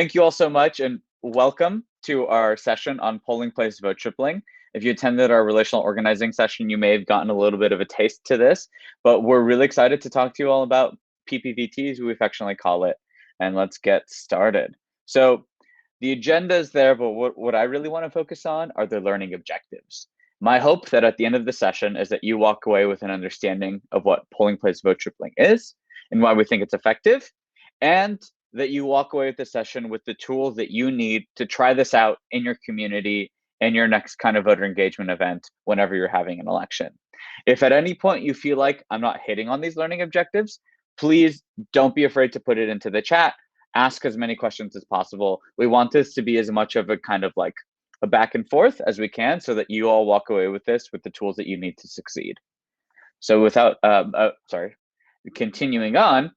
Thank you all so much and welcome to our session on polling place vote tripling. If you attended our relational organizing session, you may have gotten a little bit of a taste to this, but we're really excited to talk to you all about PPVT, as we affectionately call it, and let's get started. So the agenda is there, but what I really want to focus on are the learning objectives. My hope that at the end of the session is that you walk away with an understanding of what polling place vote tripling is and why we think it's effective, and that you walk away with the session with the tools that you need to try this out in your community and your next kind of voter engagement event whenever you're having an election. If at any point you feel like I'm not hitting on these learning objectives, please don't be afraid to put it into the chat. Ask as many questions as possible. We want this to be as much of a kind of like a back and forth as we can so that you all walk away with this with the tools that you need to succeed. So without, continuing on,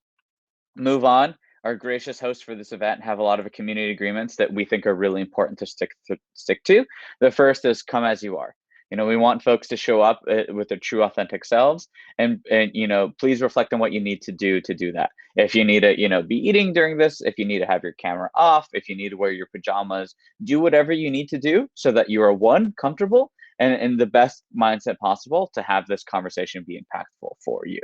move on. Our gracious hosts for this event have a lot of community agreements that we think are really important to stick to. The first is come as you are. We want folks to show up with their true authentic selves, and please reflect on what you need to do that. If you need to be eating during this, if you need to have your camera off, if you need to wear your pajamas, do whatever you need to do so that you are, one, comfortable and in the best mindset possible to have this conversation be impactful for you.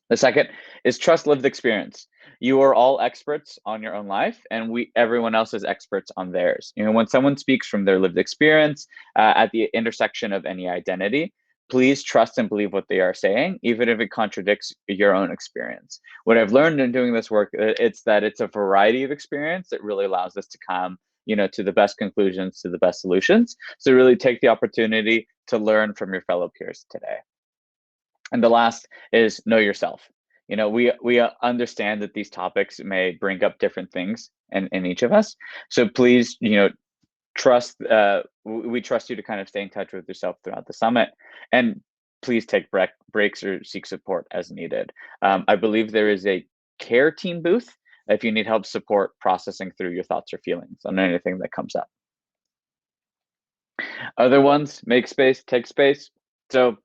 The second is trust lived experience. You are all experts on your own life, and everyone else is experts on theirs. When someone speaks from their lived experience at the intersection of any identity, please trust and believe what they are saying, even if it contradicts your own experience. What I've learned in doing this work, it's that it's a variety of experience that really allows us to come to the best conclusions, to the best solutions. So really take the opportunity to learn from your fellow peers today. And the last is know yourself. We understand that these topics may bring up different things in each of us. So please, trust. We trust you to kind of stay in touch with yourself throughout the summit, and please take breaks or seek support as needed. I believe there is a care team booth if you need help support processing through your thoughts or feelings on anything that comes up. Other ones, make space, take space. So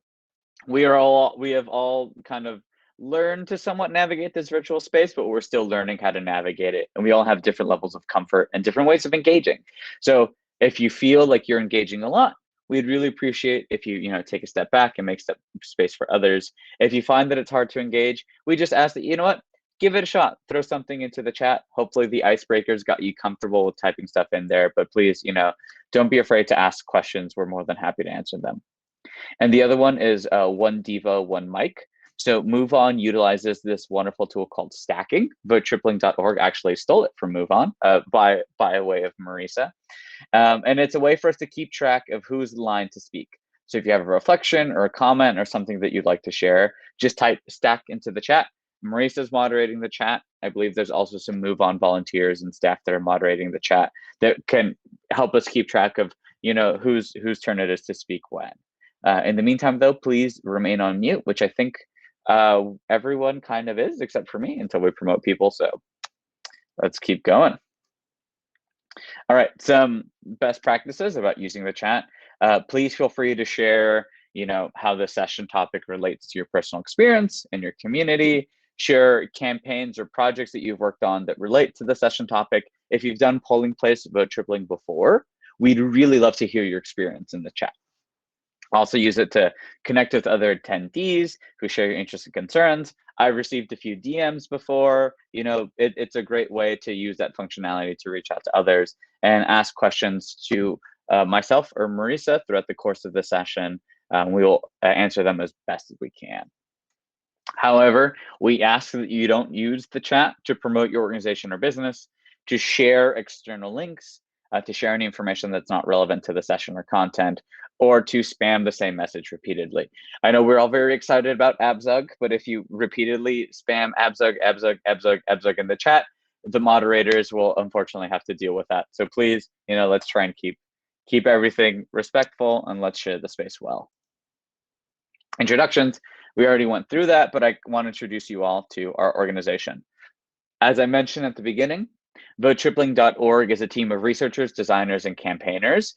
we have all kind of learned to somewhat navigate this virtual space, but we're still learning how to navigate it. And we all have different levels of comfort and different ways of engaging. So if you feel like you're engaging a lot, we'd really appreciate if you take a step back and make space for others. If you find that it's hard to engage, we just ask that, give it a shot, throw something into the chat. Hopefully the icebreakers got you comfortable with typing stuff in there, but please, don't be afraid to ask questions. We're more than happy to answer them. And the other one is one diva, one mic. So MoveOn utilizes this wonderful tool called stacking. Votetripling.org actually stole it from MoveOn by way of Marisa. And it's a way for us to keep track of who's in line to speak. So if you have a reflection or a comment or something that you'd like to share, just type stack into the chat. Marisa's moderating the chat. I believe there's also some MoveOn volunteers and staff that are moderating the chat that can help us keep track of whose turn it is to speak when. In the meantime, though, please remain on mute, which I think everyone kind of is, except for me, until we promote people. So let's keep going. All right, some best practices about using the chat. Please feel free to share, how the session topic relates to your personal experience in your community. Share campaigns or projects that you've worked on that relate to the session topic. If you've done polling place vote tripling before, we'd really love to hear your experience in the chat. Also use it to connect with other attendees who share your interests and concerns. I've received a few DMs before. It's a great way to use that functionality to reach out to others and ask questions to myself or Marisa throughout the course of the session. We will answer them as best as we can. However, we ask that you don't use the chat to promote your organization or business, to share external links, to share any information that's not relevant to the session or content, or to spam the same message repeatedly. I know we're all very excited about ABZUG, but if you repeatedly spam ABZUG in the chat, the moderators will unfortunately have to deal with that. So please, let's try and keep everything respectful, and let's share the space well. Introductions, we already went through that, but I want to introduce you all to our organization. As I mentioned at the beginning, votetripling.org is a team of researchers, designers, and campaigners.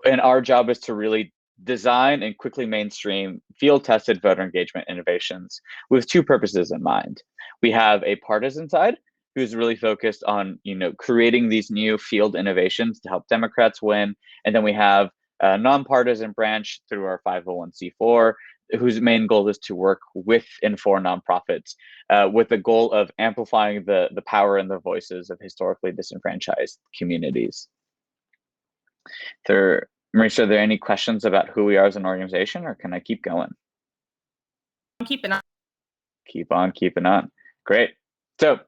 And our job is to really design and quickly mainstream field-tested voter engagement innovations with two purposes in mind. We have a partisan side who's really focused on, creating these new field innovations to help Democrats win. And then we have a nonpartisan branch through our 501c4, whose main goal is to work with and for nonprofits, with the goal of amplifying the power and the voices of historically disenfranchised communities. Marisa, are there any questions about who we are as an organization, or can I keep going? I'm keeping on. Keep on keeping on. Great. So,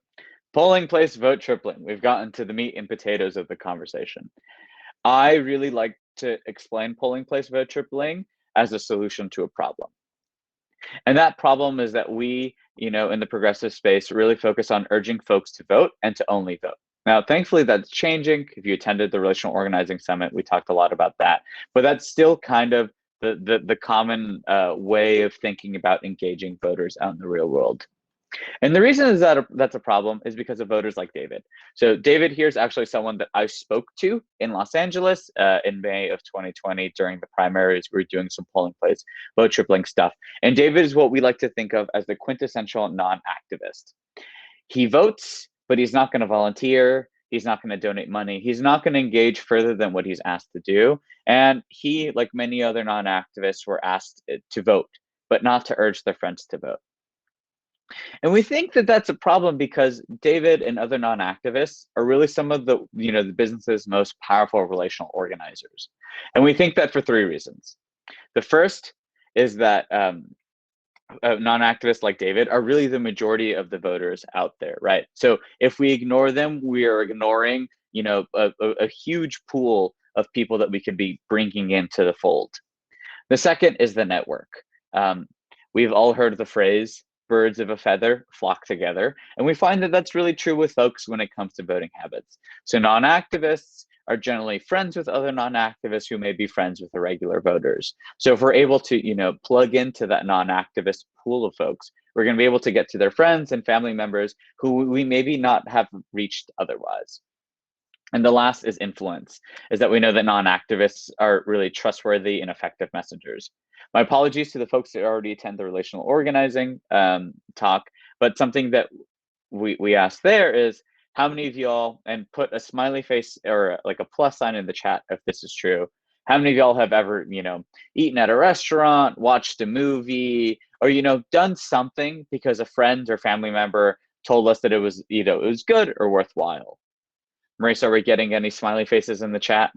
polling place vote tripling. We've gotten to the meat and potatoes of the conversation. I really like to explain polling place vote tripling as a solution to a problem. And that problem is that we, in the progressive space, really focus on urging folks to vote and to only vote. Now, thankfully, that's changing. If you attended the Relational Organizing Summit, we talked a lot about that. But that's still kind of the common way of thinking about engaging voters out in the real world. And the reason is that that's a problem is because of voters like David. So David here is actually someone that I spoke to in Los Angeles in May of 2020 during the primaries. We were doing some polling place vote tripling stuff. And David is what we like to think of as the quintessential non-activist. He votes, but he's not going to volunteer. He's not going to donate money. He's not going to engage further than what he's asked to do. And he, like many other non-activists, were asked to vote, but not to urge their friends to vote. And we think that that's a problem because David and other non-activists are really some of the, the business's most powerful relational organizers. And we think that for three reasons. The first is that non-activists like David are really the majority of the voters out there, right? So if we ignore them, we are ignoring, a huge pool of people that we could be bringing into the fold. The second is the network. We've all heard the phrase, birds of a feather flock together. And we find that that's really true with folks when it comes to voting habits. So non-activists are generally friends with other non-activists who may be friends with the regular voters. So if we're able to, plug into that non-activist pool of folks, we're going to be able to get to their friends and family members who we maybe not have reached otherwise. And the last is influence, is that we know that non-activists are really trustworthy and effective messengers. My apologies to the folks that already attend the relational organizing talk, but something that we asked there is, how many of y'all, and put a smiley face or like a plus sign in the chat if this is true, how many of y'all have ever, eaten at a restaurant, watched a movie, or, done something because a friend or family member told us that it was good or worthwhile? Marisa, are we getting any smiley faces in the chat?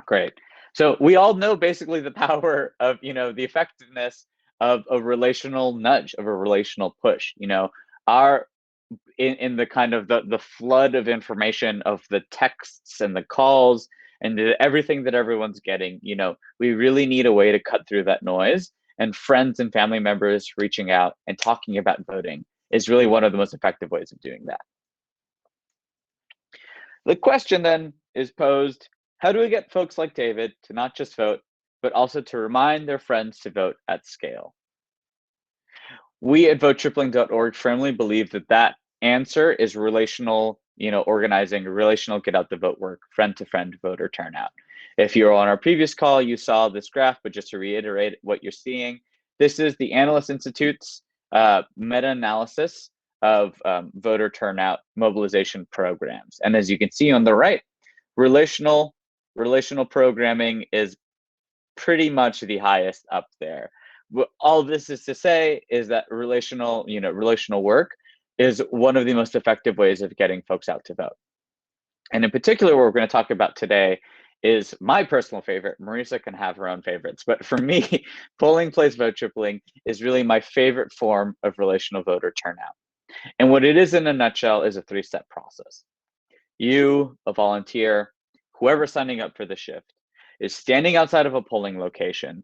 Great. So we all know basically the power of, the effectiveness of a relational nudge, of a relational push. In the kind of the flood of information of the texts and the calls and everything that everyone's getting, we really need a way to cut through that noise. And friends and family members reaching out and talking about voting is really one of the most effective ways of doing that. The question then is posed, how do we get folks like David to not just vote, but also to remind their friends to vote at scale? We at votetripling.org firmly believe that answer is relational, organizing, relational get out the vote work, friend-to-friend voter turnout. If you were on our previous call, you saw this graph, but just to reiterate what you're seeing, this is the Analyst Institute's meta-analysis of voter turnout mobilization programs. And as you can see on the right, relational programming is pretty much the highest up there. All this is to say is that relational work is one of the most effective ways of getting folks out to vote. And in particular, what we're going to talk about today is my personal favorite. Marisa can have her own favorites, but for me, polling place vote tripling is really my favorite form of relational voter turnout. And what it is in a nutshell is a three-step process. You, a volunteer, whoever signing up for the shift, is standing outside of a polling location.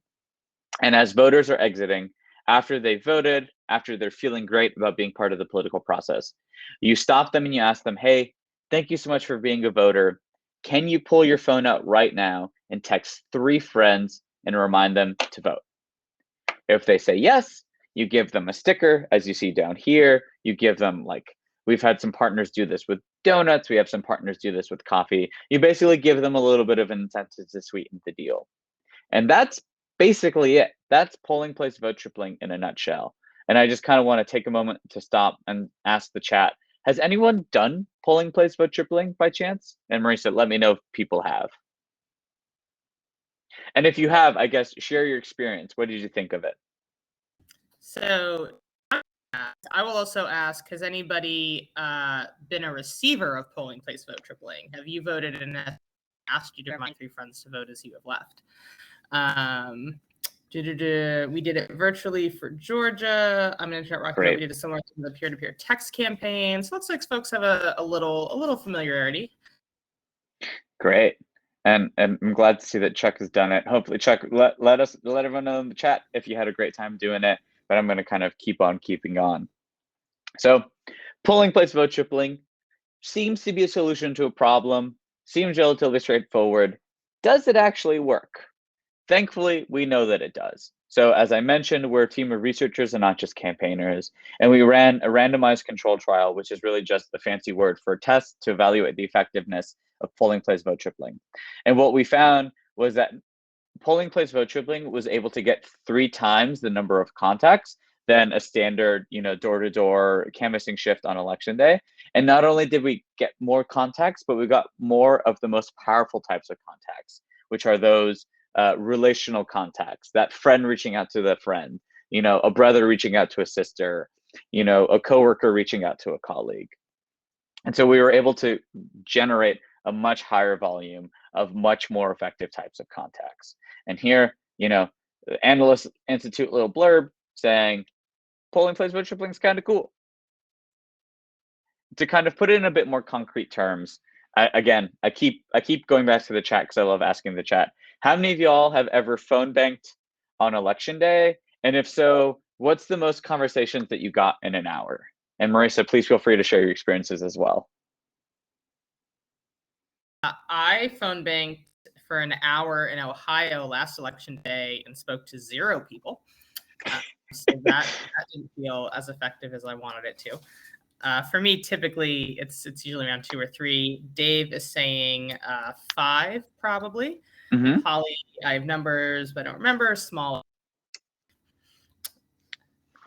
And as voters are exiting, after they've voted, after they're feeling great about being part of the political process, you stop them and you ask them, hey, thank you so much for being a voter. Can you pull your phone out right now and text 3 friends and remind them to vote? If they say yes, you give them a sticker, as you see down here. You give them, we've had some partners do this with donuts. We have some partners do this with coffee. You basically give them a little bit of an incentive to sweeten the deal. And that's basically it. That's polling place vote tripling in a nutshell. And I just kind of want to take a moment to stop and ask the chat, has anyone done polling place vote tripling by chance? And Marisa, let me know if people have. And if you have, I guess, share your experience. What did you think of it? So I will also ask, has anybody been a receiver of polling place vote tripling? Have you voted and asked you to remind 3 friends to vote as you have left? We did it virtually for Georgia. I'm going to start rocking. We did a similar thing with the peer-to-peer text campaign. So it looks like folks have a little familiarity. Great. And I'm glad to see that Chuck has done it. Hopefully, Chuck, let everyone know in the chat if you had a great time doing it. But I'm going to kind of keep on keeping on. So polling place vote tripling seems to be a solution to a problem, seems relatively straightforward. Does it actually work? Thankfully, we know that it does. So as I mentioned, we're a team of researchers and not just campaigners. And we ran a randomized control trial, which is really just the fancy word for a test to evaluate the effectiveness of polling place vote tripling. And what we found was that polling place vote tripling was able to get 3 times the number of contacts than a standard, door-to-door canvassing shift on election day. And not only did we get more contacts, but we got more of the most powerful types of contacts, which are those relational contacts, that friend reaching out to the friend, a brother reaching out to a sister, a coworker reaching out to a colleague. And so we were able to generate a much higher volume of much more effective types of contacts. And here, the Analyst Institute little blurb saying, polling place vote tripling is kind of cool. To kind of put it in a bit more concrete terms, I keep going back to the chat because I love asking the chat. How many of y'all have ever phone banked on election day? And if so, what's the most conversations that you got in an hour? And Marisa, please feel free to share your experiences as well. I phone banked for an hour in Ohio last election day and spoke to 0 people. So that didn't feel as effective as I wanted it to. For me, typically, it's usually around 2 or 3. Dave is saying 5, probably. Mm-hmm. Holly, I have numbers, but I don't remember. Small.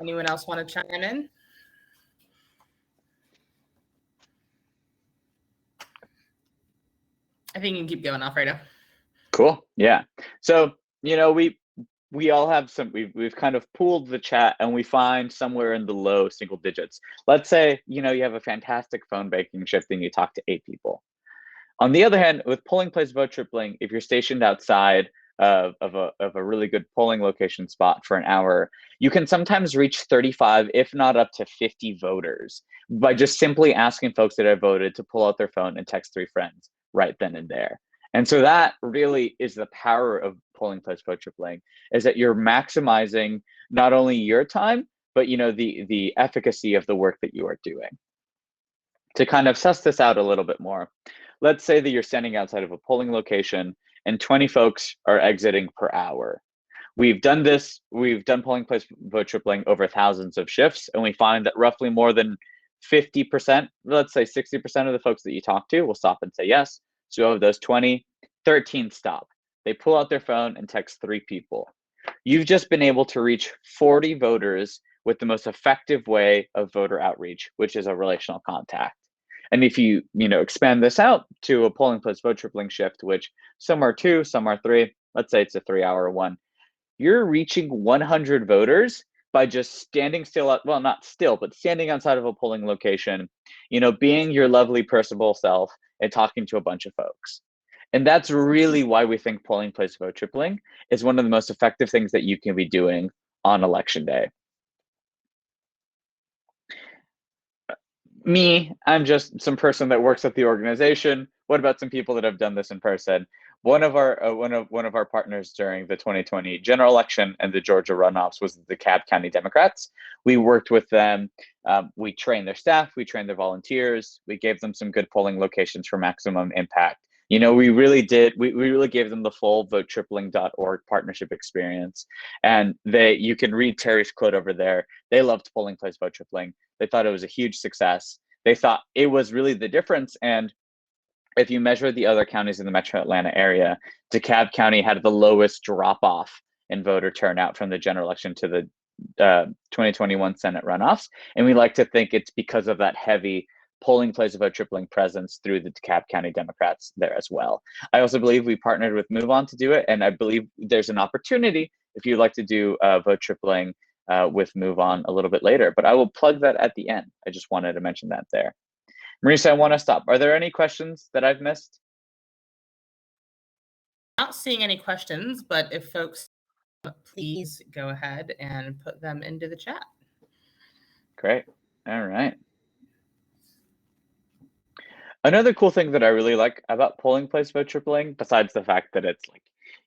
Anyone else want to chime in? I think you can keep going, Alfredo. Cool. Yeah. So, we all have we've kind of pooled the chat and we find somewhere in the low single digits. Let's say, you have a fantastic phone banking shift and you talk to 8 people. On the other hand, with polling place vote tripling, if you're stationed outside of a really good polling location spot for an hour, you can sometimes reach 35, if not up to 50 voters by just simply asking folks that have voted to pull out their phone and text 3 friends right then and there. And so that really is the power of polling place vote tripling, is that you're maximizing not only your time, but the efficacy of the work that you are doing. To kind of suss this out a little bit more, let's say that you're standing outside of a polling location and 20 folks are exiting per hour. We've done polling place vote tripling over thousands of shifts, and we find that roughly more than 50%, let's say 60% of the folks that you talk to will stop and say yes. So of those 20, 13 stop. They pull out their phone and text 3 people. You've just been able to reach 40 voters with the most effective way of voter outreach, which is a relational contact. And if you, expand this out to a polling place vote tripling shift, which some are 2, some are 3, let's say it's a 3-hour one, you're reaching 100 voters by just standing still, not still, but standing outside of a polling location, being your lovely personable self and talking to a bunch of folks. And that's really why we think polling place vote tripling is one of the most effective things that you can be doing on election day. Me, I'm just some person that works at the organization. What about some people that have done this in person? One of our partners during the 2020 general election and the Georgia runoffs was the DeKalb County Democrats. We worked with them. We trained their staff. We trained their volunteers. We gave them some good polling locations for maximum impact. We really did. We really gave them the full votetripling.org partnership experience. And you can read Terry's quote over there. They loved polling place vote tripling. They thought it was a huge success. They thought it was really the difference. And if you measure the other counties in the metro Atlanta area, DeKalb County had the lowest drop off in voter turnout from the general election to the 2021 Senate runoffs. And we like to think it's because of that heavy polling place vote tripling presence through the DeKalb County Democrats there as well. I also believe we partnered with Move On to do it, and I believe there's an opportunity if you'd like to do vote tripling with Move On a little bit later, but I will plug that at the end. I just wanted to mention that there. Marisa, I want to stop. Are there any questions that I've missed? Not seeing any questions, but if folks please go ahead and put them into the chat. Great. All right. Another cool thing that I really like about polling place vote tripling, besides the fact that it's like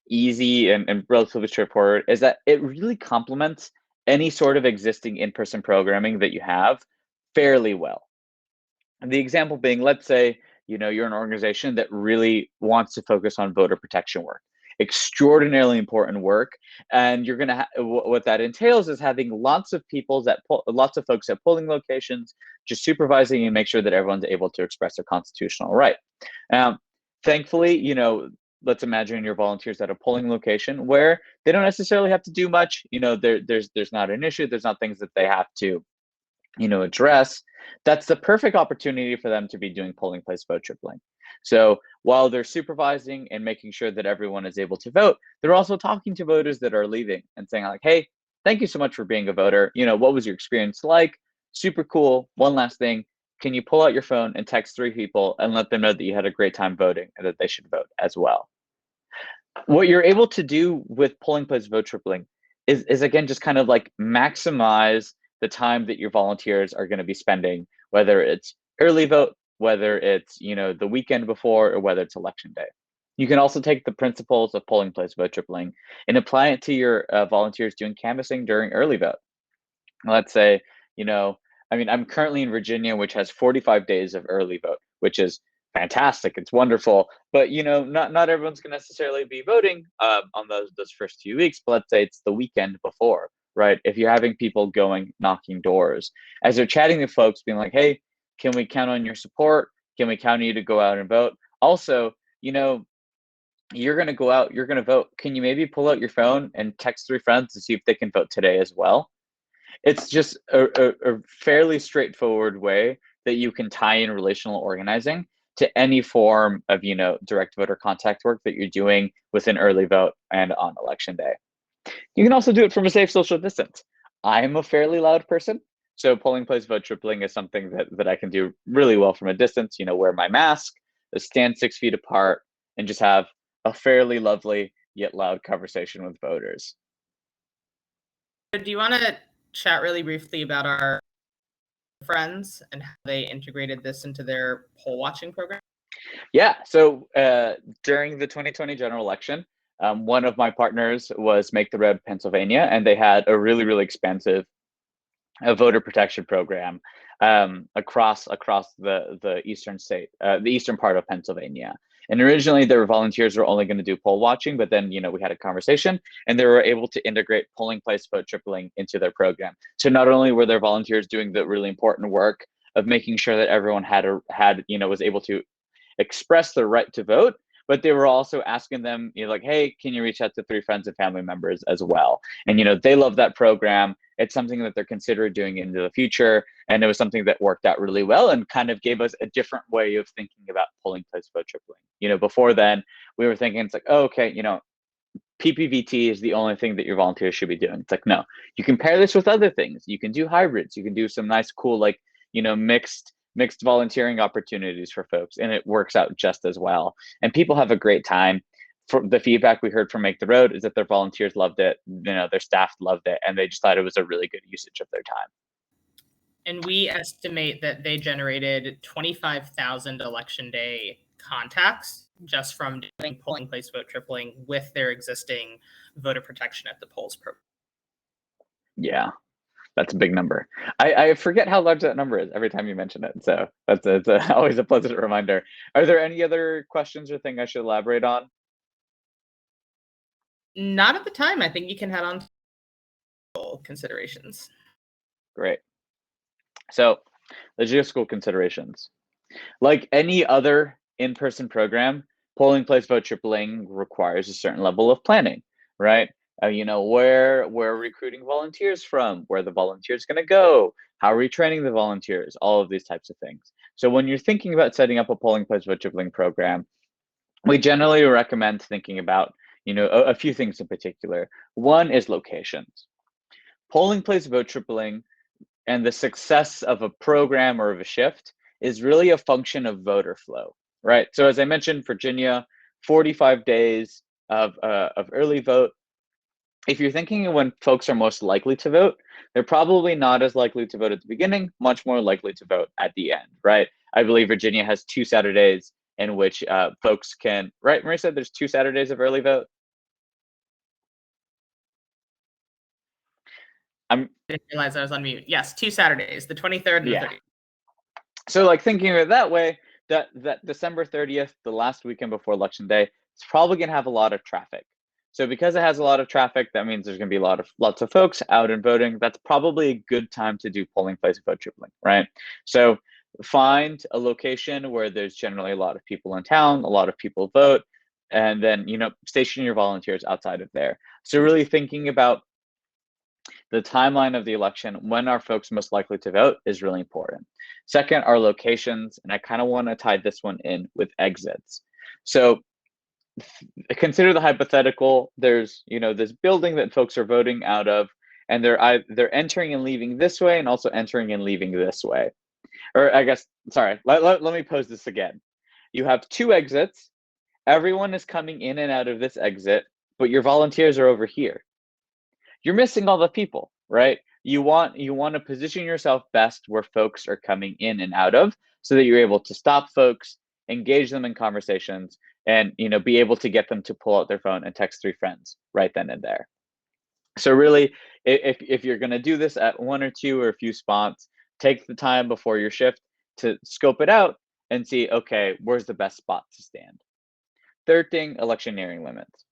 easy and relatively straightforward, is that it really complements any sort of existing in-person programming that you have fairly well. And the example being, let's say, you're an organization that really wants to focus on voter protection work, extraordinarily important work, and you're gonna what that entails is having lots of folks at polling locations, just supervising and make sure that everyone's able to express their constitutional right. Thankfully, let's imagine your volunteers at a polling location where they don't necessarily have to do much. There's not an issue, there's not things that they have to address. That's the perfect opportunity for them to be doing polling place vote tripling. So while they're supervising and making sure that everyone is able to vote, they're also talking to voters that are leaving and saying like, hey, thank you so much for being a voter. What was your experience like? Super cool. One last thing, can you pull out your phone and text 3 people and let them know that you had a great time voting and that they should vote as well? What you're able to do with polling place vote tripling is again, just kind of like maximize the time that your volunteers are going to be spending, whether it's early vote, whether it's the weekend before, or whether it's election day. You can also take the principles of polling place vote tripling and apply it to your volunteers doing canvassing during early vote. Let's say, I'm currently in Virginia, which has 45 days of early vote, which is fantastic. It's wonderful, but not everyone's going to necessarily be voting on those first few weeks. But let's say it's the weekend before, right? If you're having people going knocking doors, as they're chatting to folks, being like, hey, can we count on your support? Can we count on you to go out and vote? Also, you're going to go out, you're going to vote. Can you maybe pull out your phone and text 3 friends to see if they can vote today as well? It's just a fairly straightforward way that you can tie in relational organizing to any form of, direct voter contact work that you're doing within early vote and on election day. You can also do it from a safe social distance. I'm a fairly loud person, so polling place vote tripling is something that I can do really well from a distance, wear my mask, stand 6 feet apart, and just have a fairly lovely yet loud conversation with voters. Do you want to chat really briefly about our friends and how they integrated this into their poll watching program? Yeah, so during the 2020 general election, one of my partners was Make the Road Pennsylvania, and they had a really, really expansive voter protection program across the eastern state, the eastern part of Pennsylvania. And originally, their volunteers were only going to do poll watching, but then we had a conversation, and they were able to integrate polling place vote tripling into their program. So not only were their volunteers doing the really important work of making sure that everyone was able to express their right to vote, but they were also asking them, like, hey, can you reach out to 3 friends and family members as well? And they love that program. It's something that they're considering doing into the future, and it was something that worked out really well and kind of gave us a different way of thinking about polling place vote tripling. Before then, we were thinking it's like, oh, okay, PPVT is the only thing that your volunteers should be doing. It's like, no, you can pair this with other things. You can do hybrids. You can do some nice, cool, like, mixed volunteering opportunities for folks, and it works out just as well. And people have a great time. For the feedback we heard from Make the Road is that their volunteers loved it, their staff loved it, and they just thought it was a really good usage of their time. And we estimate that they generated 25,000 election day contacts just from doing polling place vote tripling with their existing voter protection at the polls program. Yeah, that's a big number. I forget how large that number is every time you mention it. So it's always a pleasant reminder. Are there any other questions or thing I should elaborate on? Not at the time. I think you can head on to considerations. Great. So logistical considerations. Like any other in-person program, polling place vote tripling requires a certain level of planning, right? Where we're recruiting volunteers from, where the volunteers going to go, how are we training the volunteers, all of these types of things. So when you're thinking about setting up a polling place vote tripling program, we generally recommend thinking about, a few things in particular. One is locations. Polling place vote tripling and the success of a program or of a shift is really a function of voter flow, right? So as I mentioned, Virginia, 45 days of early vote. If you're thinking of when folks are most likely to vote, they're probably not as likely to vote at the beginning, much more likely to vote at the end, right? I believe Virginia has 2 Saturdays in which folks can, right, Marisa, there's 2 Saturdays of early vote? Didn't realize I was on mute. Yes, 2 Saturdays, the 23rd and the 30th. So like thinking of it that way, that December 30th, the last weekend before Election Day, it's probably going to have a lot of traffic. So because it has a lot of traffic, that means there's going to be lots of folks out and voting. That's probably a good time to do polling place vote tripling, right? So find a location where there's generally a lot of people in town, a lot of people vote, and then station your volunteers outside of there. So really thinking about the timeline of the election, when are folks most likely to vote, is really important. Second are locations, and I kind of want to tie this one in with exits. So consider the hypothetical. There's this building that folks are voting out of, and they're entering and leaving this way, and also entering and leaving this way. Or I guess, sorry, let me pose this again. You have 2 exits. Everyone is coming in and out of this exit, but your volunteers are over here. You're missing all the people, right? You want to position yourself best where folks are coming in and out of, so that you're able to stop folks, engage them in conversations, and be able to get them to pull out their phone and text 3 friends right then and there. So really, if you're going to do this at 1 or 2 or a few spots, take the time before your shift to scope it out and see, okay, where's the best spot to stand. Third thing, electioneering limits.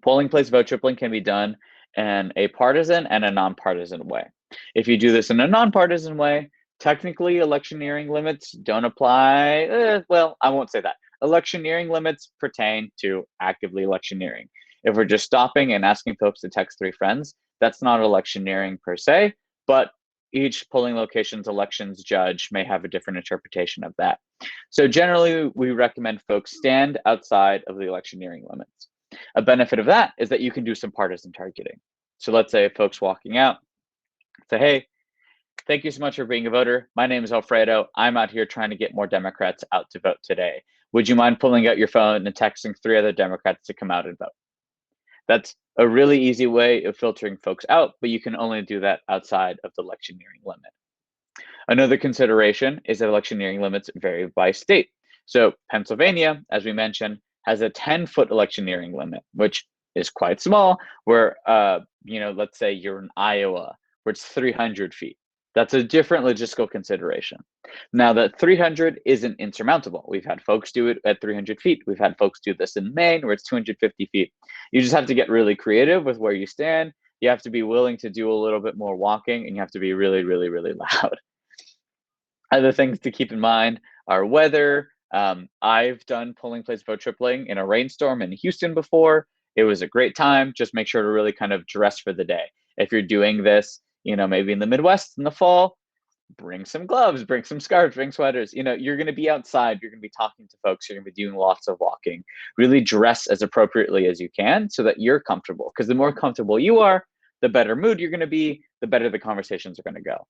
Polling place vote tripling can be done in a partisan and a nonpartisan way. If you do this in a nonpartisan way, technically electioneering limits don't apply. Well, I won't say that. Electioneering limits pertain to actively electioneering. If we're just stopping and asking folks to text 3 friends, that's not electioneering per se, but each polling location's elections judge may have a different interpretation of that. So generally, we recommend folks stand outside of the electioneering limits. A benefit of that is that you can do some partisan targeting. So let's say folks walking out say, hey, thank you so much for being a voter. My name is Alfredo. I'm out here trying to get more Democrats out to vote today. Would you mind pulling out your phone and texting 3 other Democrats to come out and vote? That's a really easy way of filtering folks out, but you can only do that outside of the electioneering limit. Another consideration is that electioneering limits vary by state. So Pennsylvania, as we mentioned, has a 10-foot electioneering limit, which is quite small, where, let's say you're in Iowa, where it's 300 feet. That's a different logistical consideration. Now, that 300 isn't insurmountable. We've had folks do it at 300 feet. We've had folks do this in Maine, where it's 250 feet. You just have to get really creative with where you stand. You have to be willing to do a little bit more walking, and you have to be really, really, really loud. Other things to keep in mind are weather. I've done polling place vote tripling in a rainstorm in Houston before. It was a great time. Just make sure to really kind of dress for the day. If you're doing this, maybe in the Midwest in the fall, bring some gloves, bring some scarves, bring sweaters. You're going to be outside. You're going to be talking to folks. You're going to be doing lots of walking. Really dress as appropriately as you can so that you're comfortable. Because the more comfortable you are, the better mood you're going to be, the better the conversations are going to go.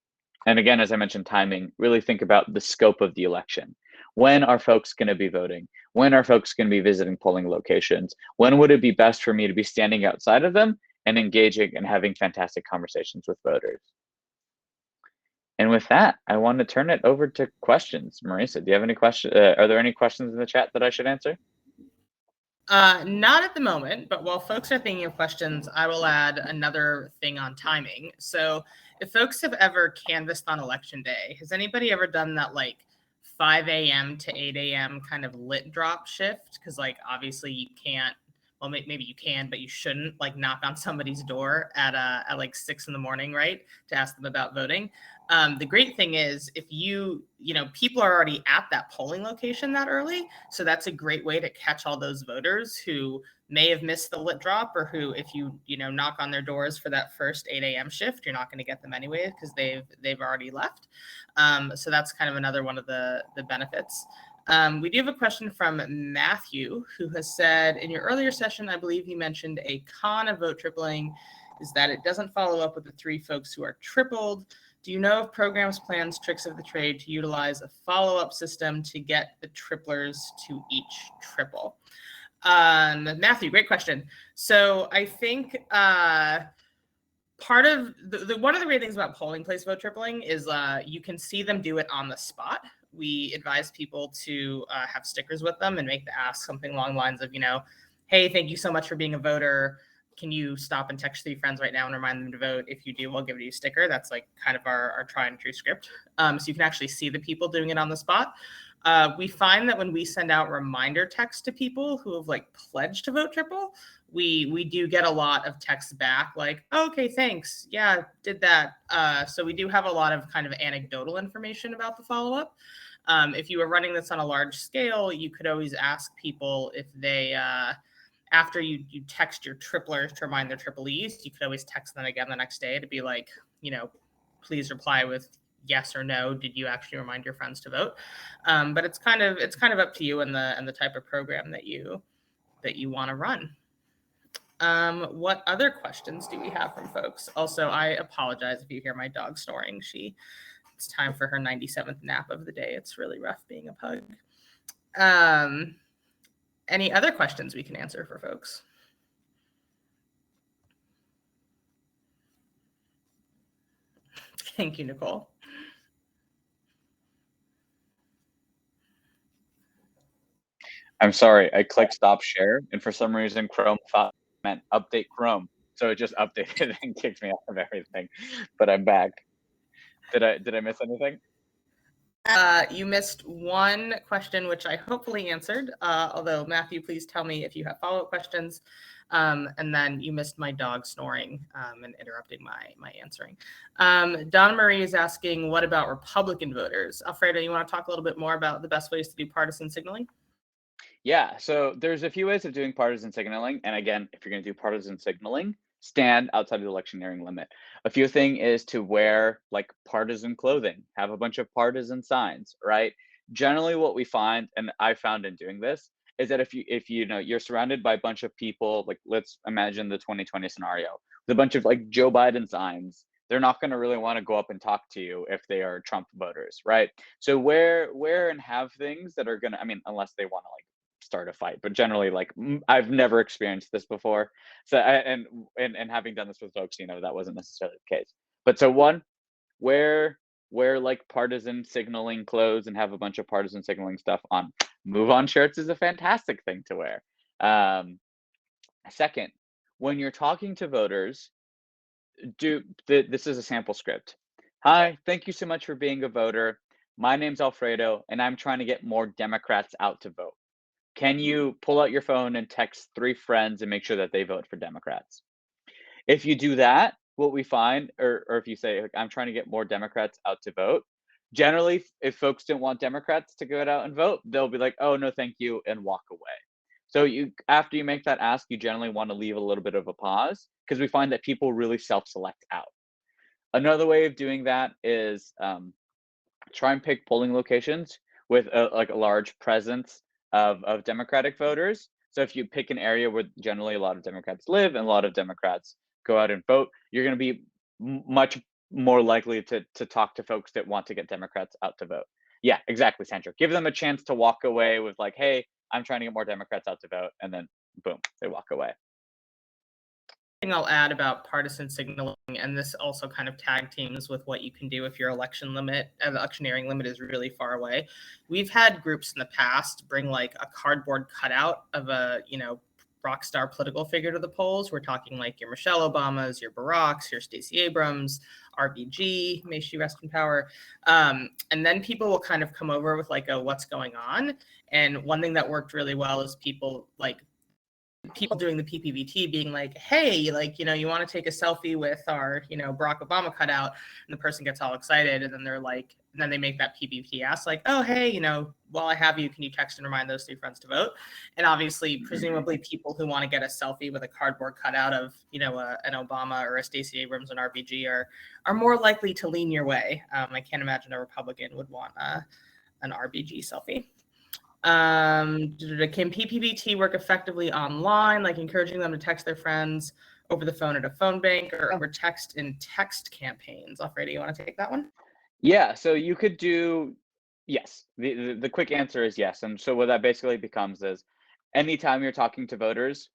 And again, as I mentioned, timing, really think about the scope of the election. When are folks going to be voting? When are folks going to be visiting polling locations? When would it be best for me to be standing outside of them and engaging and having fantastic conversations with voters? And with that, I want to turn it over to questions. Marisa, do you have any questions? Are there any questions in the chat that I should answer? Not at the moment, but while folks are thinking of questions, I will add another thing on timing. So if folks have ever canvassed on election day, has anybody ever done that 5 a.m. to 8 a.m. kind of lit drop shift? Because obviously you can't, well, maybe you can, but you shouldn't knock on somebody's door at 6 in the morning, right? To ask them about voting. The great thing is if people are already at that polling location that early. So that's a great way to catch all those voters who may have missed the lit drop, or who, if you knock on their doors for that first 8 a.m. shift, you're not going to get them anyway because they've already left. So that's kind of another one of the benefits. We do have a question from Matthew, who has said, in your earlier session, I believe you mentioned a con of vote tripling is that it doesn't follow up with the 3 folks who are tripled. Do you know of programs, plans, tricks of the trade to utilize a follow-up system to get the triplers to each triple? Matthew, great question. So I think part of one of the great things about polling place vote tripling is you can see them do it on the spot. We advise people to have stickers with them and make the ask something along the lines of, hey, thank you so much for being a voter. Can you stop and text 3 friends right now and remind them to vote? If you do, we'll give you a sticker. That's like kind of our tried and true script. So you can actually see the people doing it on the spot. We find that when we send out reminder texts to people who have pledged to vote triple, we do get a lot of texts back like, oh, okay, thanks. Yeah, did that. So we do have a lot of kind of anecdotal information about the follow-up. If you were running this on a large scale, you could always ask people if they, after you text your triplers to remind their triplees, you could always text them again the next day to be like, please reply with yes or no. Did you actually remind your friends to vote? But it's kind of up to you and the type of program that you want to run. What other questions do we have from folks? Also, I apologize if you hear my dog snoring. It's time for her 97th nap of the day. It's really rough being a pug. Any other questions we can answer for folks? Thank you, Nicole. I'm sorry, I clicked stop share, and for some reason Chrome thought it meant update Chrome, so it just updated and kicked me off of everything. But I'm back. Did I miss anything? You missed one question, which I hopefully answered. Although Matthew, please tell me if you have follow-up questions. And then you missed my dog snoring and interrupting my answering. Donna Marie is asking, what about Republican voters? Alfredo, you want to talk a little bit more about the best ways to do partisan signaling? Yeah, so there's a few ways of doing partisan signaling. And again, if you're going to do partisan signaling, stand outside the electioneering limit. A few thing is to wear partisan clothing, have a bunch of partisan signs, right? Generally what we find, and I found in doing this, is that if you're surrounded by a bunch of people, let's imagine the 2020 scenario, with a bunch of Joe Biden signs, they're not going to really want to go up and talk to you if they are Trump voters, right? So wear and have things that are going to, unless they want to start a fight, but generally I've never experienced this before, so and having done this with folks, that wasn't necessarily the case. But so one, wear partisan signaling clothes and have a bunch of partisan signaling stuff on. Move on shirts is a fantastic thing to wear. Second, when you're talking to voters, this is a sample script. Hi, thank you so much for being a voter. My name's Alfredo and I'm trying to get more Democrats out to vote. Can you pull out your phone and text 3 friends and make sure that they vote for Democrats? If you do that, what we find, or if you say, I'm trying to get more Democrats out to vote, generally, if folks don't want Democrats to go out and vote, they'll be like, oh, no, thank you, and walk away. So after you make that ask, you generally want to leave a little bit of a pause because we find that people really self-select out. Another way of doing that is try and pick polling locations with a large presence of Democratic voters. So if you pick an area where generally a lot of Democrats live and a lot of Democrats go out and vote, you're going to be much more likely to talk to folks that want to get Democrats out to vote. Yeah, exactly, Sandra. Give them a chance to walk away with hey, I'm trying to get more Democrats out to vote, and then boom, they walk away. Thing I'll add about partisan signaling, and this also kind of tag teams with what you can do if your electioneering limit is really far away. We've had groups in the past bring a cardboard cutout of a rock star political figure to the polls. We're talking your Michelle Obamas, your Baracks, your Stacey Abrams, RBG, may she rest in power. And then people will kind of come over with a what's going on. And one thing that worked really well is people people doing the PPVT being like, hey, like, you want to take a selfie with our, Barack Obama cutout, and the person gets all excited, and then they're like, and then they make that PPVT ask like, oh, hey, while I have you, can you text and remind those 3 friends to vote? And obviously, presumably people who want to get a selfie with a cardboard cutout of, an Obama or a Stacey Abrams and RBG are more likely to lean your way. I can't imagine a Republican would want an RBG selfie. Can PPVT work effectively online, like encouraging them to text their friends over the phone at a phone bank or over text in text campaigns? Alfredo, you want to take that one? Yeah, so you could do yes. The quick answer is yes. And so what that basically becomes is anytime you're talking to voters,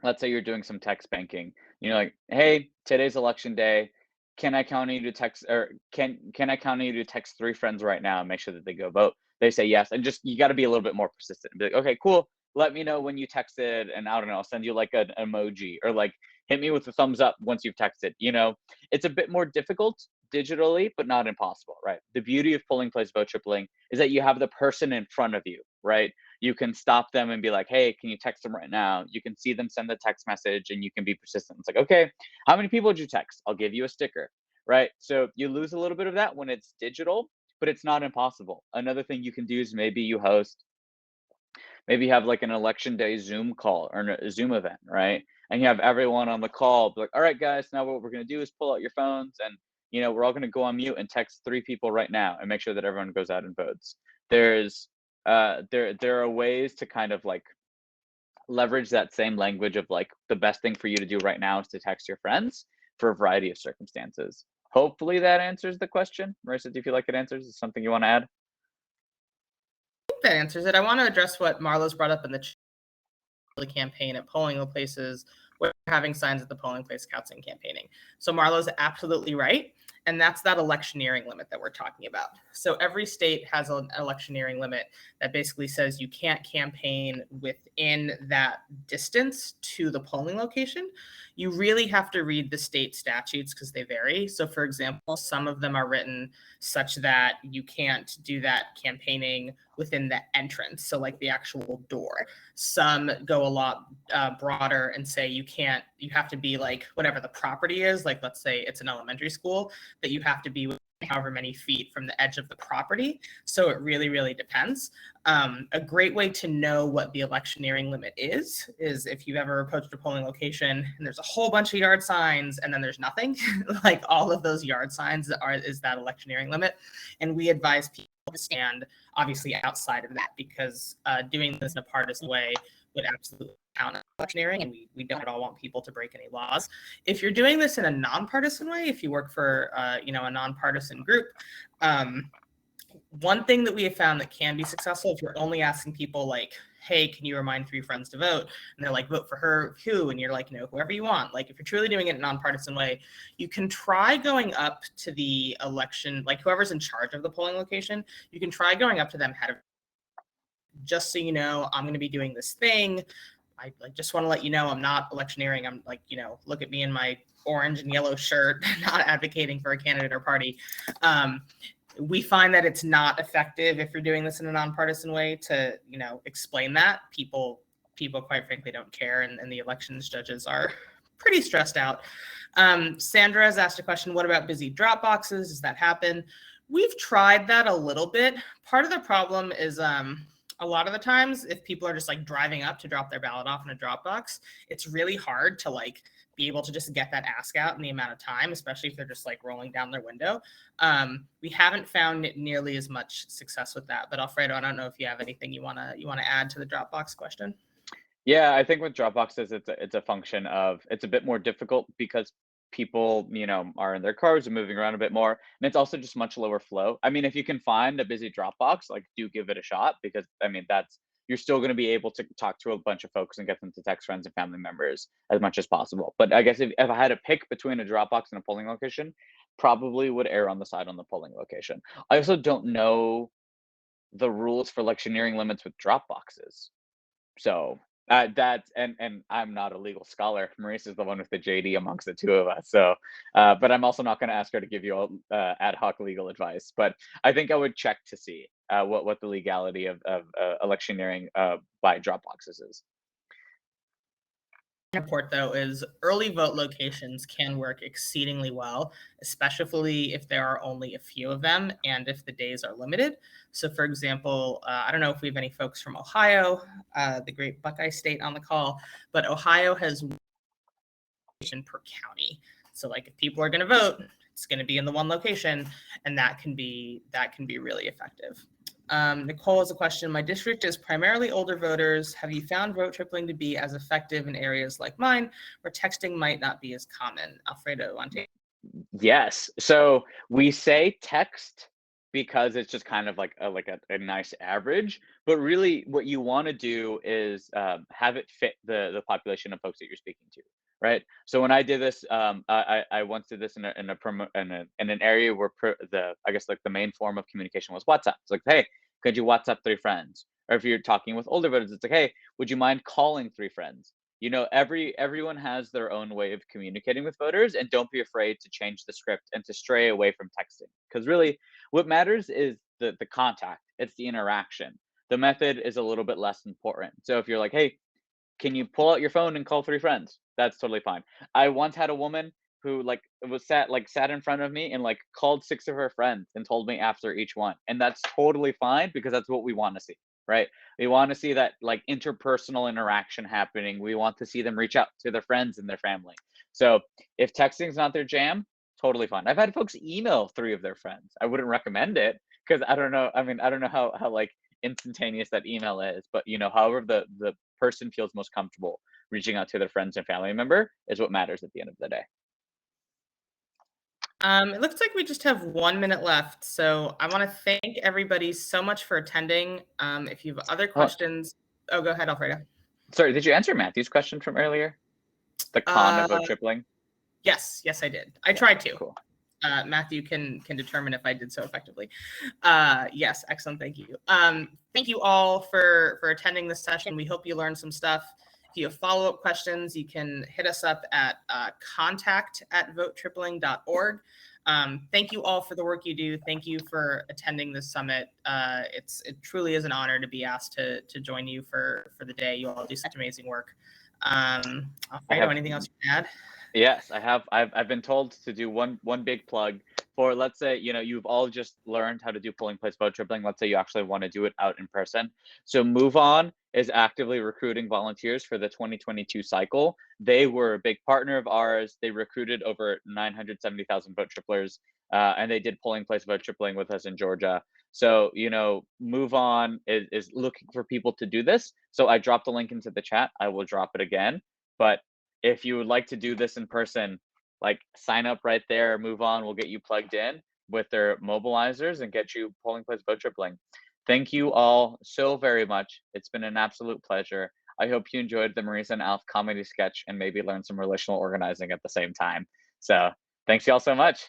let's say you're doing some text banking, like, hey, today's election day. Can I count on you to text or can I count on you to text 3 friends right now and make sure that they go vote? They say yes. And just you got to be a little bit more persistent and be like, okay, cool. Let me know when you texted, and I don't know, I'll send you like an emoji or like hit me with a thumbs up once you've texted. It's a bit more difficult digitally, but not impossible, right? The beauty of polling place vote tripling is that you have the person in front of you, right? You can stop them and be like, hey, can you text them right now? You can see them send the text message and you can be persistent. It's like, okay, how many people did you text? I'll give you a sticker, right? So you lose a little bit of that when it's digital, but it's not impossible. Another thing you can do is maybe you have like an election day Zoom call or a Zoom event, right? And you have everyone on the call, be like, all right, guys, now what we're going to do is pull out your phones and, we're all going to go on mute and text 3 people right now and make sure that everyone goes out and votes. There's, there are ways to kind of like leverage that same language of like the best thing for you to do right now is to text your friends for a variety of circumstances. Hopefully that answers the question. Marisa, do you feel like it answers? Is something you want to add? That answers it. I want to address what Marlo's brought up in the campaign at polling places where having signs at the polling place scouts and campaigning. So Marlo's absolutely right. And that's that electioneering limit that we're talking about. So every state has an electioneering limit that basically says you can't campaign within that distance to the polling location. You really have to read the state statutes because they vary. So for example, some of them are written such that you can't do that campaigning within the entrance, so like the actual door. Some go a lot broader and say you have to be like whatever the property is, like let's say it's an elementary school, that you have to be however many feet from the edge of the property. So it really, really depends. A great way to know what the electioneering limit is if you've ever approached a polling location and there's a whole bunch of yard signs and then there's nothing, like all of those yard signs is that electioneering limit. And we advise people to stand obviously outside of that because doing this in a partisan way would absolutely count as electioneering, and we don't at all want people to break any laws. If you're doing this in a nonpartisan way, if you work for a nonpartisan group, one thing that we have found that can be successful if you're only asking people like, hey, can you remind 3 friends to vote? And they're like, vote for her, who? And you're like, whoever you want. Like if you're truly doing it in a nonpartisan way, you can try going up to the election, like whoever's in charge of the polling location, you can try going up to them ahead of, just so you know, I'm going to be doing this thing. I just want to let you know I'm not electioneering. I'm like, look at me in my orange and yellow shirt, not advocating for a candidate or party. We find that it's not effective if you're doing this in a nonpartisan way to, explain that. People quite frankly don't care, and the elections judges are pretty stressed out. Sandra has asked a question, what about busy drop boxes? Does that happen? We've tried that a little bit. Part of the problem is a lot of the times if people are just like driving up to drop their ballot off in a drop box, it's really hard to like be able to just get that ask out in the amount of time, especially if they're just like rolling down their window. We haven't found nearly as much success with that. But Alfredo, I don't know if you have anything you want to add to the Dropbox question. Yeah, I think with Dropboxes, it's a function of it's a bit more difficult because people, are in their cars and moving around a bit more, and it's also just much lower flow. I mean, if you can find a busy Dropbox, like do give it a shot because I mean that's you're still going to be able to talk to a bunch of folks and get them to text friends and family members as much as possible. But I guess if I had to pick between a Dropbox and a polling location, probably would err on the side on the polling location. I also don't know the rules for electioneering limits with Dropboxes. So that's and I'm not a legal scholar. Marisa's the one with the JD amongst the two of us. So, but I'm also not going to ask her to give you all ad hoc legal advice. But I think I would check to see what the legality of electioneering by Dropboxes is. report though is early vote locations can work exceedingly well, especially if there are only a few of them and if the days are limited. So for example, I don't know if we have any folks from Ohio, the great Buckeye State on the call, but Ohio has one location per county. So like if people are going to vote, it's going to be in the one location, and that can be really effective. Nicole has a question. My district is primarily older voters. Have you found vote tripling to be as effective in areas like mine where texting might not be as common? Alfredo, want to? Yes. So we say text because it's just kind of like a nice average, but really what you want to do is have it fit the population of folks that you're speaking to, right? So when I did this, I once did this in an area where I guess like the main form of communication was WhatsApp. It's like, hey, could you WhatsApp 3 friends? Or if you're talking with older voters, it's like, hey, would you mind calling 3 friends? You know, everyone has their own way of communicating with voters, and don't be afraid to change the script and to stray away from texting, because really what matters is the contact. It's the interaction. The method is a little bit less important. So if you're like, hey, can you pull out your phone and call 3 friends? That's totally fine. I once had a woman who sat in front of me and like called 6 of her friends and told me after each one, and that's totally fine because that's what we want to see, right? We want to see that like interpersonal interaction happening. We want to see them reach out to their friends and their family. So if texting's not their jam, totally fine. I've had folks email 3 of their friends. I wouldn't recommend it because I don't know. I mean, I don't know how like instantaneous that email is, but you know, however the person feels most comfortable reaching out to their friends and family member is what matters at the end of the day. It looks like we just have 1 minute left. So I want to thank everybody so much for attending. If you have other Oh, questions, go ahead, Alfredo. sorry, did you answer Matthew's question from earlier? The con of Uh, vote tripling? yes, I did. I Yeah, tried to. cool. Matthew can determine if I did so effectively. Yes, excellent. Thank you. Thank you all for attending this session. We hope you learned some stuff. If you have follow-up questions, you can hit us up at contact@votetripling.org. Thank you all for the work you do. Thank you for attending this summit. It truly is an honor to be asked to join you for the day. You all do such amazing work. Alfredo, anything else you can add? Yes, I have. I've been told to do one big plug for, let's say, you know, you've all just learned how to do polling place vote tripling. Let's say you actually want to do it out in person. So Move On is actively recruiting volunteers for the 2022 cycle. They were a big partner of ours. They recruited over 970,000 vote triplers, and they did polling place vote tripling with us in Georgia. So, you know, Move On is looking for people to do this. So I dropped the link into the chat. I will drop it again. But if you would like to do this in person, like sign up right there. Move On, we'll get you plugged in with their mobilizers and get you polling place vote tripling. Thank you all so very much. It's been an absolute pleasure. I hope you enjoyed the Marisa and Alf comedy sketch and maybe learned some relational organizing at the same time. So thanks y'all so much.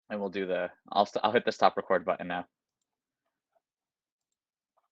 And we'll do I'll hit the stop record button now.